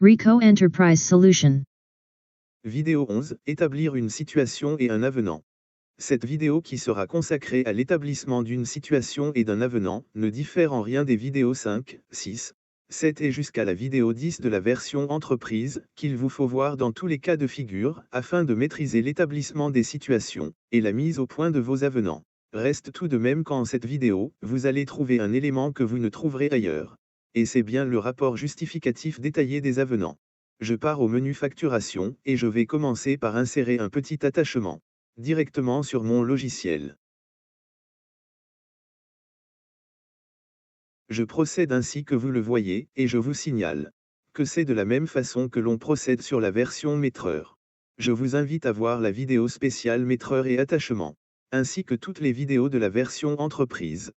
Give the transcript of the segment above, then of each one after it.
Ricoh Enterprise Solution. Vidéo 11, établir une situation et un avenant. Cette vidéo qui sera consacrée à l'établissement d'une situation et d'un avenant, ne diffère en rien des vidéos 5, 6, 7 et jusqu'à la vidéo 10 de la version entreprise, qu'il vous faut voir dans tous les cas de figure, afin de maîtriser l'établissement des situations, et la mise au point de vos avenants. Reste tout de même qu'en cette vidéo, vous allez trouver un élément que vous ne trouverez ailleurs. Et c'est bien le rapport justificatif détaillé des avenants. Je pars au menu facturation, et je vais commencer par insérer un petit attachement directement sur mon logiciel. Je procède ainsi que vous le voyez, et je vous signale que c'est de la même façon que l'on procède sur la version Maîtreur. Je vous invite à voir la vidéo spéciale Maîtreur et attachement, ainsi que toutes les vidéos de la version entreprise.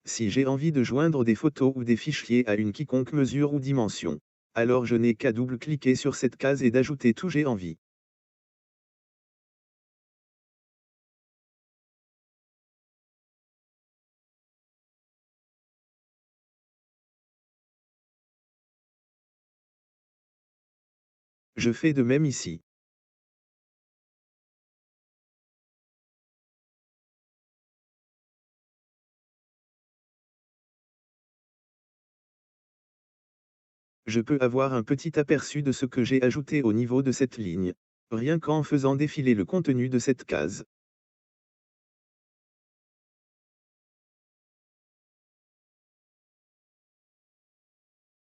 Si j'ai envie de joindre des photos ou des fichiers à une quiconque mesure ou dimension, alors je n'ai qu'à double-cliquer sur cette case et d'ajouter tout j'ai envie. Je fais de même ici. Je peux avoir un petit aperçu de ce que j'ai ajouté au niveau de cette ligne, rien qu'en faisant défiler le contenu de cette case.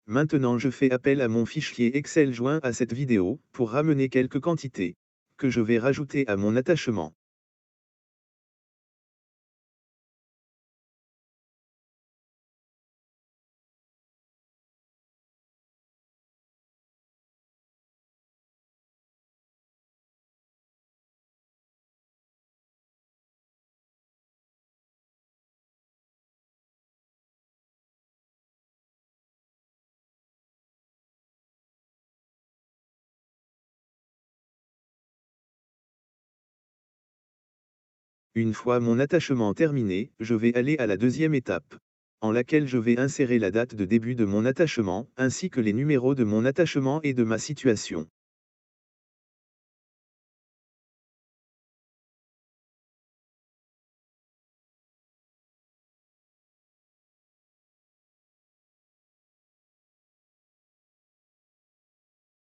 Maintenant je fais appel à mon fichier Excel joint à cette vidéo, pour ramener quelques quantités, que je vais rajouter à mon attachement. Une fois mon attachement terminé, je vais aller à la deuxième étape, en laquelle je vais insérer la date de début de mon attachement, ainsi que les numéros de mon attachement et de ma situation.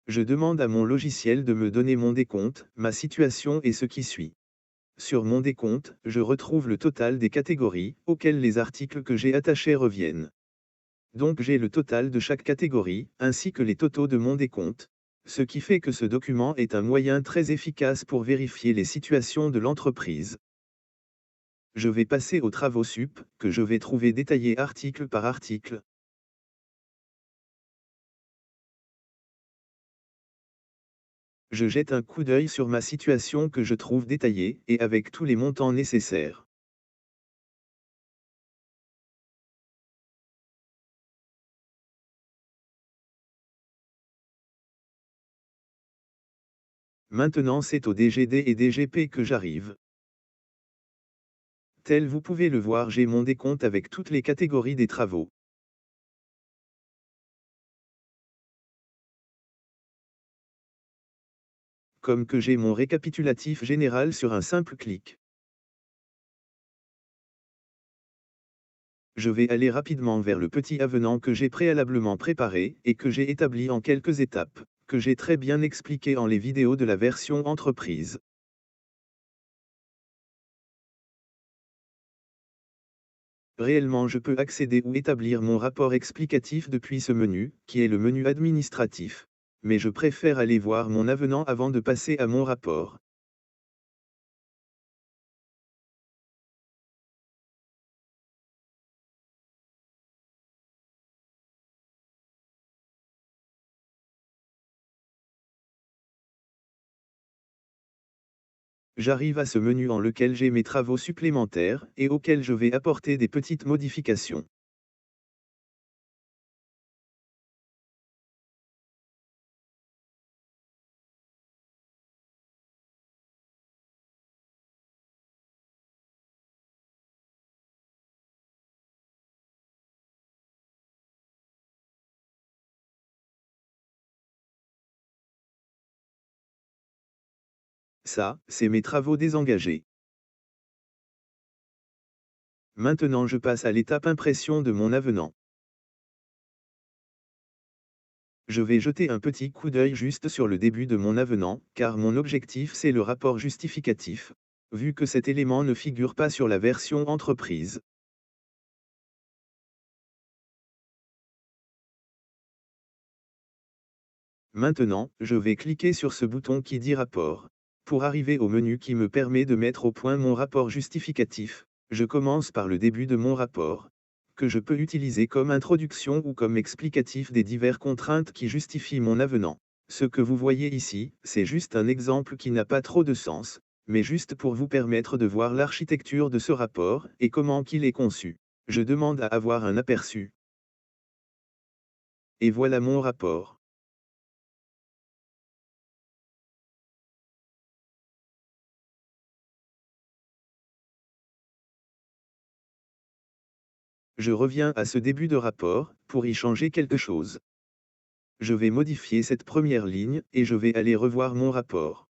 Je demande à mon logiciel de me donner mon décompte, ma situation et ce qui suit. Sur mon décompte, je retrouve le total des catégories, auxquelles les articles que j'ai attachés reviennent. Donc j'ai le total de chaque catégorie, ainsi que les totaux de mon décompte. Ce qui fait que ce document est un moyen très efficace pour vérifier les situations de l'entreprise. Je vais passer aux travaux sup, que je vais trouver détaillés article par article. Je jette un coup d'œil sur ma situation que je trouve détaillée, et avec tous les montants nécessaires. Maintenant c'est au DGD et DGP que j'arrive. Tel vous pouvez le voir, j'ai mon décompte avec toutes les catégories des travaux. Comme que j'ai mon récapitulatif général sur un simple clic. Je vais aller rapidement vers le petit avenant que j'ai préalablement préparé, et que j'ai établi en quelques étapes, que j'ai très bien expliqué en les vidéos de la version entreprise. Réellement je peux accéder ou établir mon rapport explicatif depuis ce menu, qui est le menu administratif. Mais je préfère aller voir mon avenant avant de passer à mon rapport. J'arrive à ce menu en lequel j'ai mes travaux supplémentaires et auquel je vais apporter des petites modifications. Ça, c'est mes travaux désengagés. Maintenant je passe à l'étape impression de mon avenant. Je vais jeter un petit coup d'œil juste sur le début de mon avenant, car mon objectif c'est le rapport justificatif, vu que cet élément ne figure pas sur la version entreprise. Maintenant, je vais cliquer sur ce bouton qui dit rapport. Pour arriver au menu qui me permet de mettre au point mon rapport justificatif, je commence par le début de mon rapport, que je peux utiliser comme introduction ou comme explicatif des diverses contraintes qui justifient mon avenant. Ce que vous voyez ici, c'est juste un exemple qui n'a pas trop de sens, mais juste pour vous permettre de voir l'architecture de ce rapport et comment qu'il est conçu. Je demande à avoir un aperçu. Et voilà mon rapport. Je reviens à ce début de rapport, pour y changer quelque chose. Je vais modifier cette première ligne, et je vais aller revoir mon rapport.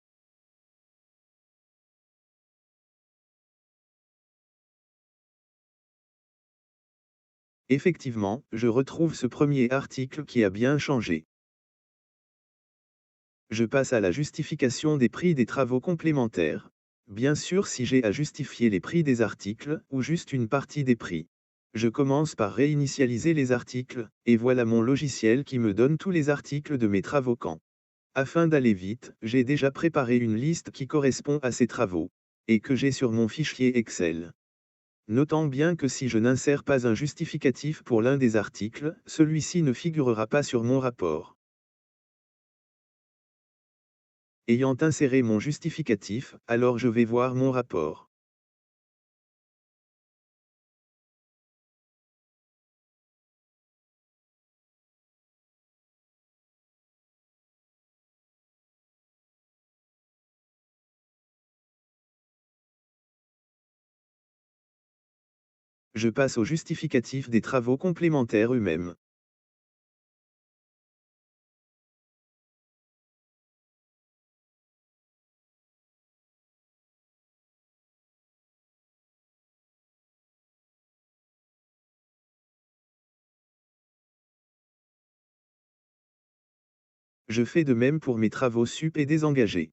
Effectivement, je retrouve ce premier article qui a bien changé. Je passe à la justification des prix des travaux complémentaires. Bien sûr si j'ai à justifier les prix des articles, ou juste une partie des prix. Je commence par réinitialiser les articles, et voilà mon logiciel qui me donne tous les articles de mes travaux quand. Afin d'aller vite, j'ai déjà préparé une liste qui correspond à ces travaux, et que j'ai sur mon fichier Excel. Notant bien que si je n'insère pas un justificatif pour l'un des articles, celui-ci ne figurera pas sur mon rapport. Ayant inséré mon justificatif, alors je vais voir mon rapport. Je passe au justificatif des travaux complémentaires eux-mêmes. Je fais de même pour mes travaux sup et désengagés.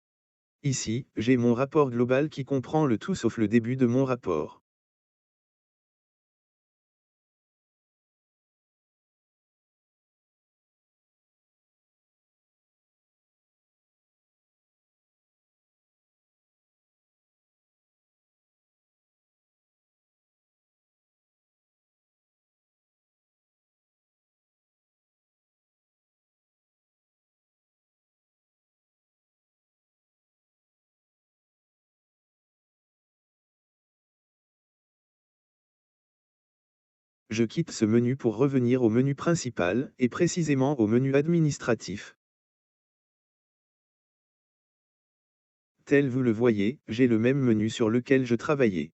Ici, j'ai mon rapport global qui comprend le tout sauf le début de mon rapport. Je quitte ce menu pour revenir au menu principal, et précisément au menu administratif. Tel vous le voyez, j'ai le même menu sur lequel je travaillais.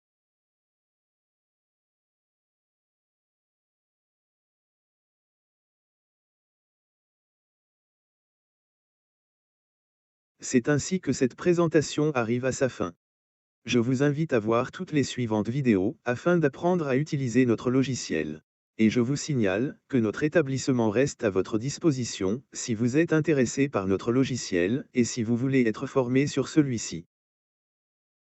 C'est ainsi que cette présentation arrive à sa fin. Je vous invite à voir toutes les suivantes vidéos, afin d'apprendre à utiliser notre logiciel. Et je vous signale, que notre établissement reste à votre disposition, si vous êtes intéressé par notre logiciel, et si vous voulez être formé sur celui-ci.